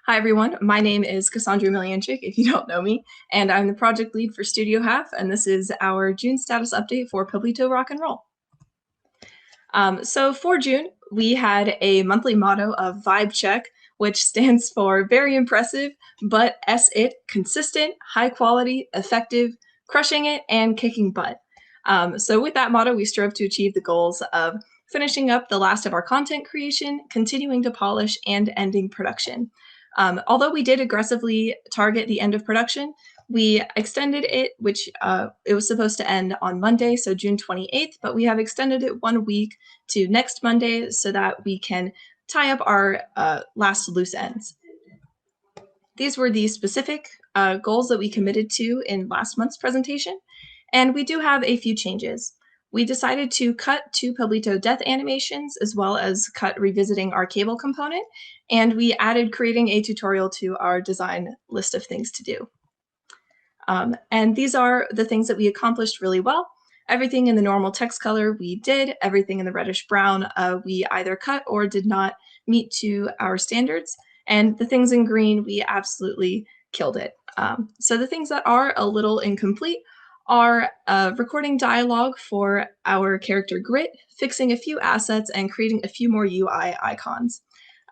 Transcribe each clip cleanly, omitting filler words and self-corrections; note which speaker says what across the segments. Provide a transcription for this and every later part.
Speaker 1: Hi, everyone. My name is Cassandra Milianchik, if you don't know me, and I'm the project lead for Studio Half, and this is our June status update for Peblito Rock and Roll. So for June, we had a monthly motto of Vibe Check, which stands for very impressive, but S-it, consistent, high quality, effective, crushing it, and kicking butt. So with that motto, we strove to achieve the goals of finishing up the last of our content creation, continuing to polish, and ending production. Although we did aggressively target the end of production, we extended it, which it was supposed to end on Monday, so June 28th, but we have extended it 1 week to next Monday so that we can tie up our last loose ends. These were the specific goals that we committed to in last month's presentation, and we do have a few changes. We decided to cut 2 Peblito death animations as well as cut revisiting our cable component, and we added creating a tutorial to our design list of things to do. And these are the things that we accomplished really well. Everything in the normal text color we did, everything in the reddish brown we either cut or did not meet to our standards, and the things in green we absolutely killed it. So the things that are a little incomplete are recording dialogue for our character Grit, fixing a few assets, and creating a few more UI icons.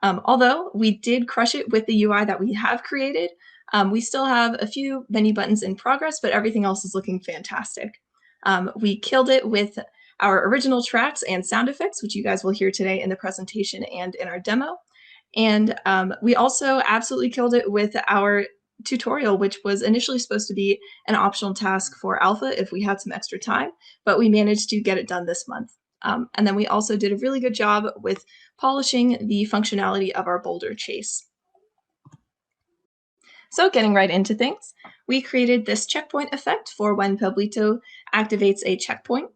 Speaker 1: Although we did crush it with the UI that we have created, we still have a few menu buttons in progress, but everything else is looking fantastic. We killed it with our original tracks and sound effects, which you guys will hear today in the presentation and in our demo. And we also absolutely killed it with our tutorial, which was initially supposed to be an optional task for alpha if we had some extra time, but we managed to get it done this month. And then we also did a really good job with polishing the functionality of our boulder chase. So getting right into things, we created this checkpoint effect for when Peblito activates a checkpoint.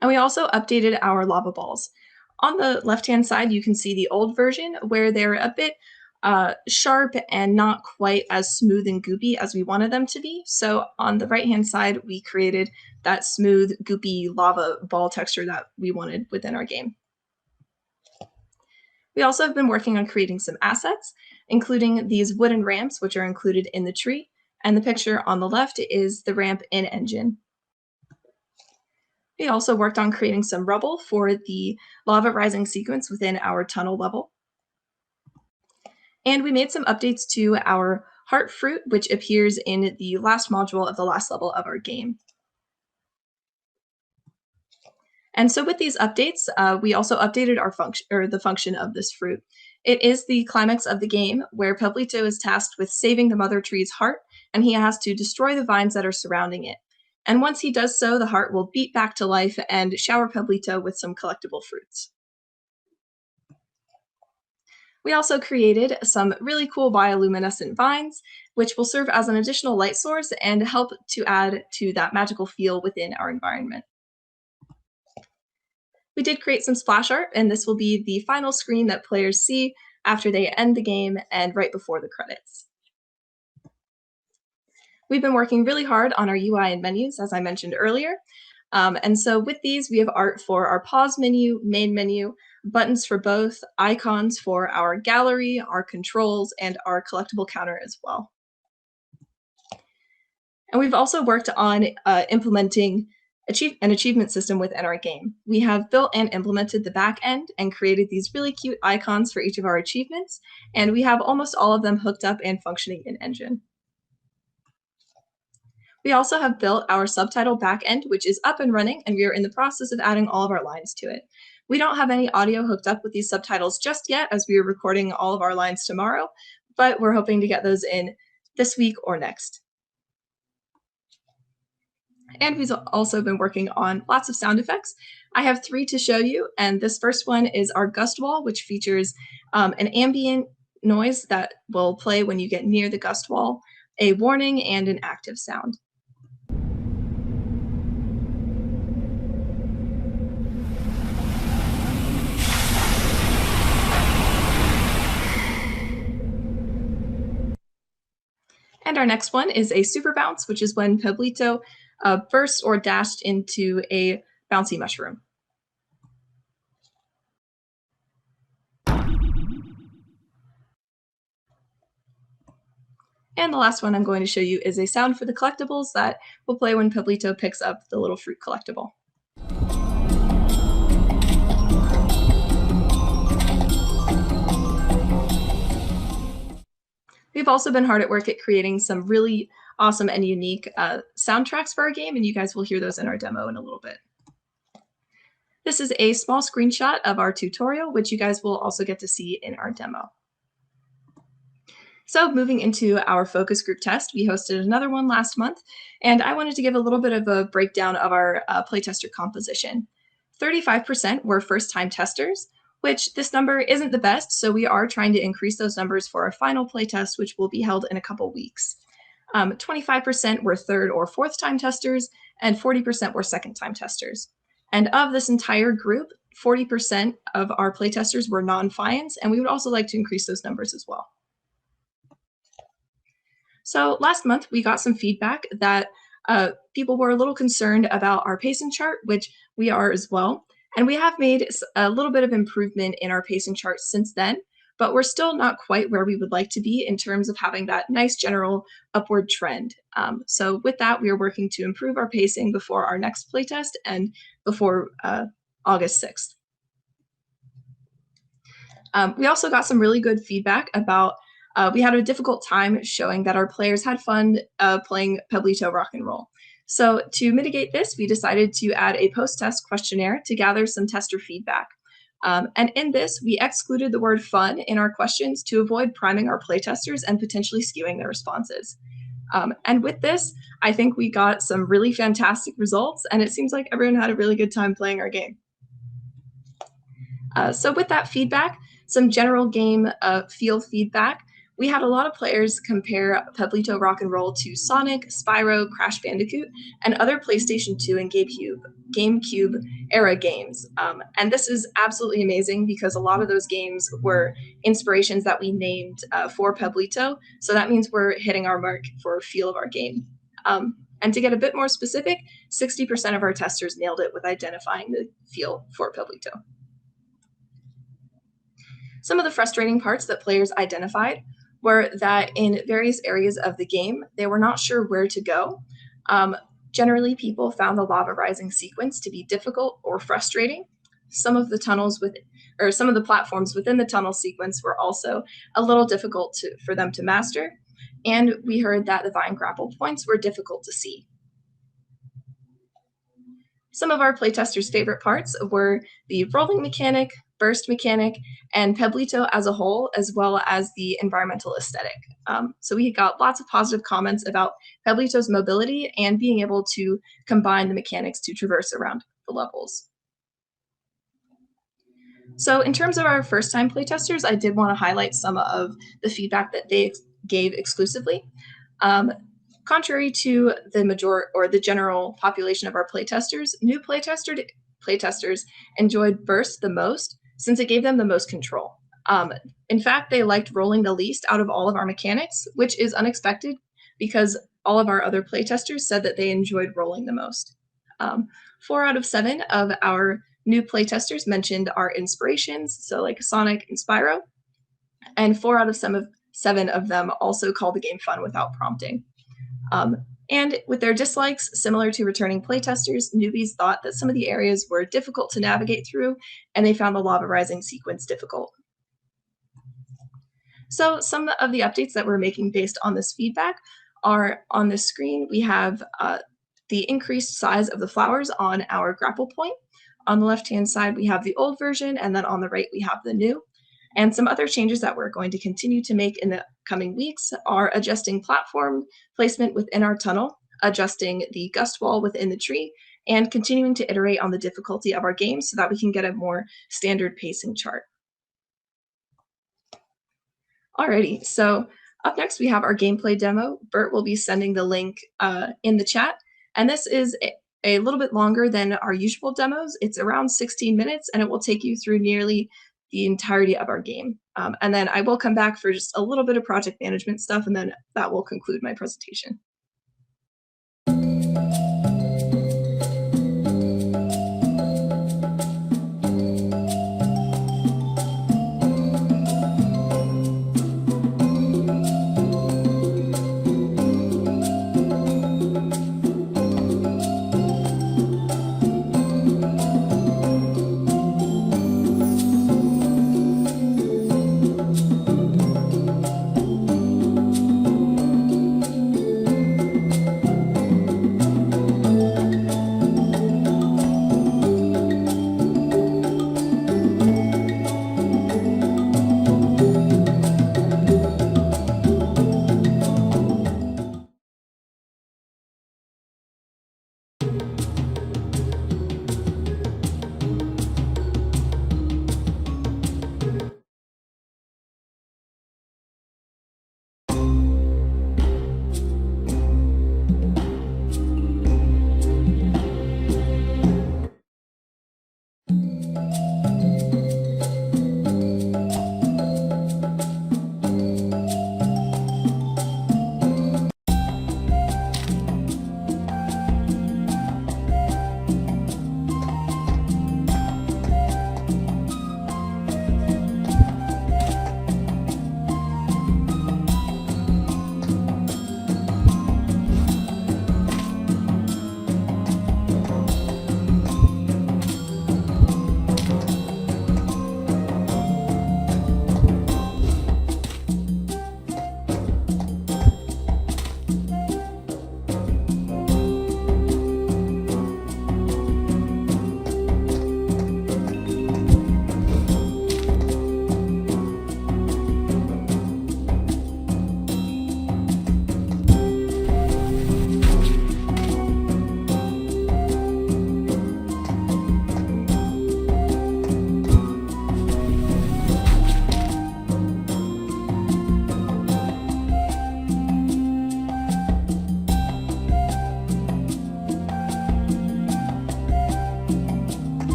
Speaker 1: And we also updated our lava balls. On the left-hand side, you can see the old version where they're a bit sharp and not quite as smooth and goopy as we wanted them to be. So on the right-hand side, we created that smooth, goopy lava ball texture that we wanted within our game. We also have been working on creating some assets, including these wooden ramps, which are included in the tree, and the picture on the left is the ramp in engine. We also worked on creating some rubble for the lava rising sequence within our tunnel level. And we made some updates to our heart fruit, which appears in the last module of the last level of our game. And so with these updates, we also updated our function, or the function of this fruit. It is the climax of the game where Peblito is tasked with saving the mother tree's heart, and he has to destroy the vines that are surrounding it. And once he does so, the heart will beat back to life and shower Peblito with some collectible fruits. We also created some really cool bioluminescent vines, which will serve as an additional light source and help to add to that magical feel within our environment. We did create some splash art, and this will be the final screen that players see after they end the game and right before the credits. We've been working really hard on our UI and menus, as I mentioned earlier. And so with these, we have art for our pause menu, main menu, buttons for both, icons for our gallery, our controls, and our collectible counter as well. And we've also worked on implementing an achievement system within our game. We have built and implemented the back end and created these really cute icons for each of our achievements, and we have almost all of them hooked up and functioning in engine. We also have built our subtitle backend, which is up and running, and we are in the process of adding all of our lines to it. We don't have any audio hooked up with these subtitles just yet, as we are recording all of our lines tomorrow, but we're hoping to get those in this week or next. And we've also been working on lots of sound effects. I have 3 to show you, and this first one is our gust wall, which features an ambient noise that will play when you get near the gust wall, a warning, and an active sound. And our next one is a super bounce, which is when Peblito burst or dashed into a bouncy mushroom. And the last one I'm going to show you is a sound for the collectibles that will play when Peblito picks up the little fruit collectible. We've also been hard at work at creating some really awesome and unique soundtracks for our game, and you guys will hear those in our demo in a little bit. This is a small screenshot of our tutorial, which you guys will also get to see in our demo. So moving into our focus group test, we hosted another one last month, and I wanted to give a little bit of a breakdown of our playtester composition. 35% were first-time testers, which this number isn't the best, so we are trying to increase those numbers for our final playtest, which will be held in a couple weeks. 25% were third or fourth time testers, and 40% were second time testers. And of this entire group, 40% of our playtesters were non-Fians, and we would also like to increase those numbers as well. So last month, we got some feedback that people were a little concerned about our pacing chart, which we are as well. And we have made a little bit of improvement in our pacing chart since then, but we're still not quite where we would like to be in terms of having that nice general upward trend. So with that, we are working to improve our pacing before our next playtest and before August 6th. We also got some really good feedback about we had a difficult time showing that our players had fun playing Peblito Rock and Roll. So to mitigate this, we decided to add a post-test questionnaire to gather some tester feedback. And in this, we excluded the word fun in our questions to avoid priming our playtesters and potentially skewing their responses. And with this, I think we got some really fantastic results, and it seems like everyone had a really good time playing our game. So with that feedback, some general game feel feedback, we had a lot of players compare Peblito Rock and Roll to Sonic, Spyro, Crash Bandicoot, and other PlayStation 2 and GameCube era games. And this is absolutely amazing because a lot of those games were inspirations that we named for Peblito. So that means we're hitting our mark for feel of our game. And to get a bit more specific, 60% of our testers nailed it with identifying the feel for Peblito. Some of the frustrating parts that players identified were that in various areas of the game, they were not sure where to go. Generally, people found the lava rising sequence to be difficult or frustrating. Some of the platforms within the tunnel sequence were also a little difficult for them to master. And we heard that the vine grapple points were difficult to see. Some of our playtesters' favorite parts were the rolling mechanic, burst mechanic, and Peblito as a whole, as well as the environmental aesthetic. So we got lots of positive comments about Peblito's mobility and being able to combine the mechanics to traverse around the levels. So in terms of our first-time playtesters, I did want to highlight some of the feedback that they gave exclusively. Contrary to the general population of our playtesters, new playtesters enjoyed burst the most since it gave them the most control. In fact, they liked rolling the least out of all of our mechanics, which is unexpected because all of our other playtesters said that they enjoyed rolling the most. 4 out of 7 of our new playtesters mentioned our inspirations, so like Sonic and Spyro, and 4 out of 7 of them also called the game fun without prompting. And with their dislikes, similar to returning playtesters, newbies thought that some of the areas were difficult to navigate through, and they found the lava rising sequence difficult. So some of the updates that we're making based on this feedback are on this screen. We have the increased size of the flowers on our grapple point. On the left-hand side, we have the old version, and then on the right, we have the new. And some other changes that we're going to continue to make in the coming weeks are adjusting platform placement within our tunnel, adjusting the gust wall within the tree, and continuing to iterate on the difficulty of our game so that we can get a more standard pacing chart. Alrighty, so up next we have our gameplay demo. Bert will be sending the link in the chat, and this is a little bit longer than our usual demos. It's around 16 minutes, and it will take you through nearly the entirety of our game. And then I will come back for just a little bit of project management stuff, and then that will conclude my presentation.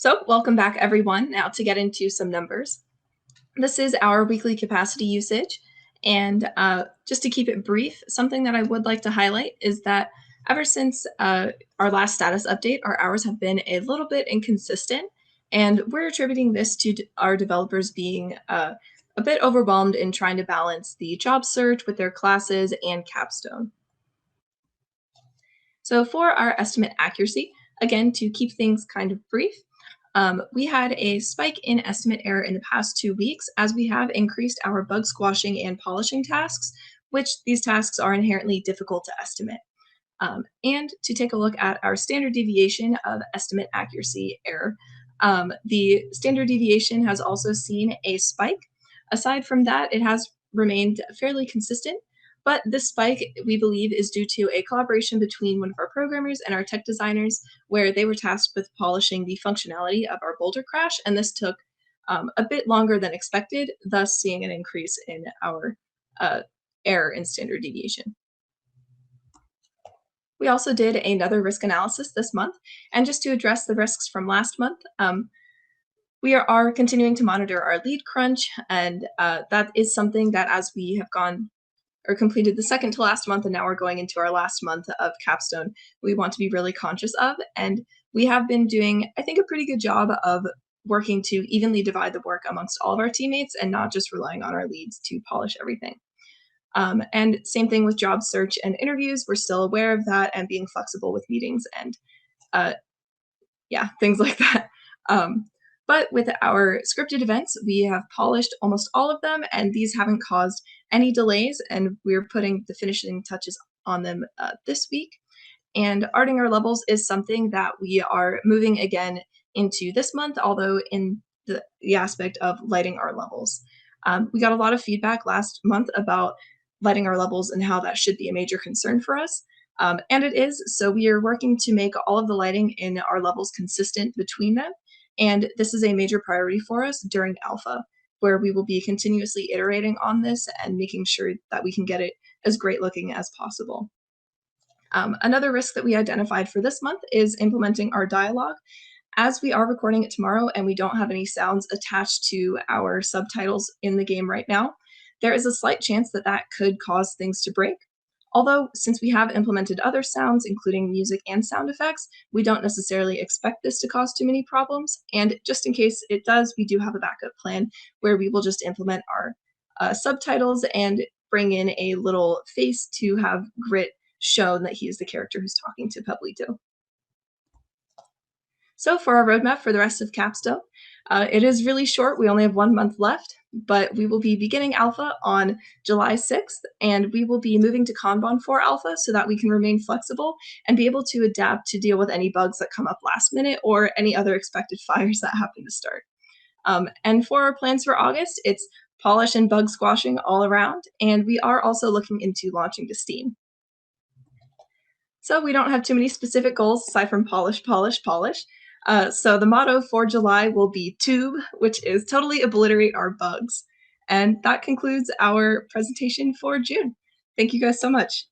Speaker 1: So, welcome back, everyone. Now, to get into some numbers, this is our weekly capacity usage. And just to keep it brief, something that I would like to highlight is that ever since our last status update, our hours have been a little bit inconsistent. And we're attributing this to our developers being a bit overwhelmed in trying to balance the job search with their classes and capstone. So for our estimate accuracy, again, to keep things kind of brief, we had a spike in estimate error in the past 2 weeks as we have increased our bug squashing and polishing tasks, which these tasks are inherently difficult to estimate. And to take a look at our standard deviation of estimate accuracy error, the standard deviation has also seen a spike. Aside from that, it has remained fairly consistent, but this spike, we believe, is due to a collaboration between one of our programmers and our tech designers, where they were tasked with polishing the functionality of our boulder crash, and this took a bit longer than expected, thus seeing an increase in our uh, error in standard deviation. We also did another risk analysis this month, and just to address the risks from last month, we are continuing to monitor our lead crunch, and that is something that as we have gone or completed the second to last month, and now we're going into our last month of capstone, we want to be really conscious of. And we have been doing, I think, a pretty good job of working to evenly divide the work amongst all of our teammates and not just relying on our leads to polish everything. And same thing with job search and interviews. We're still aware of that and being flexible with meetings and uh, yeah, things like that. But with our scripted events, we have polished almost all of them, and these haven't caused any delays, and we're putting the finishing touches on them this week. And arting our levels is something that we are moving again into this month, although in the aspect of lighting our levels. We got a lot of feedback last month about lighting our levels and how that should be a major concern for us. And it is, so we are working to make all of the lighting in our levels consistent between them. And this is a major priority for us during alpha, where we will be continuously iterating on this and making sure that we can get it as great looking as possible. Another risk that we identified for this month is implementing our dialogue. As we are recording it tomorrow and we don't have any sounds attached to our subtitles in the game right now, there is a slight chance that that could cause things to break. Although, since we have implemented other sounds, including music and sound effects, we don't necessarily expect this to cause too many problems. And just in case it does, we do have a backup plan where we will just implement our subtitles and bring in a little face to have Grit shown that he is the character who's talking to Peblito. So for our roadmap for the rest of Capstone, it is really short. We only have 1 month left, but we will be beginning Alpha on July 6th, and we will be moving to Kanban for Alpha so that we can remain flexible and be able to adapt to deal with any bugs that come up last minute or any other expected fires that happen to start. And for our plans for August, it's polish and bug squashing all around, and we are also looking into launching to Steam. So we don't have too many specific goals aside from polish, polish, polish. So the motto for July will be tube, which is totally obliterate our bugs. And that concludes our presentation for June. Thank you guys so much.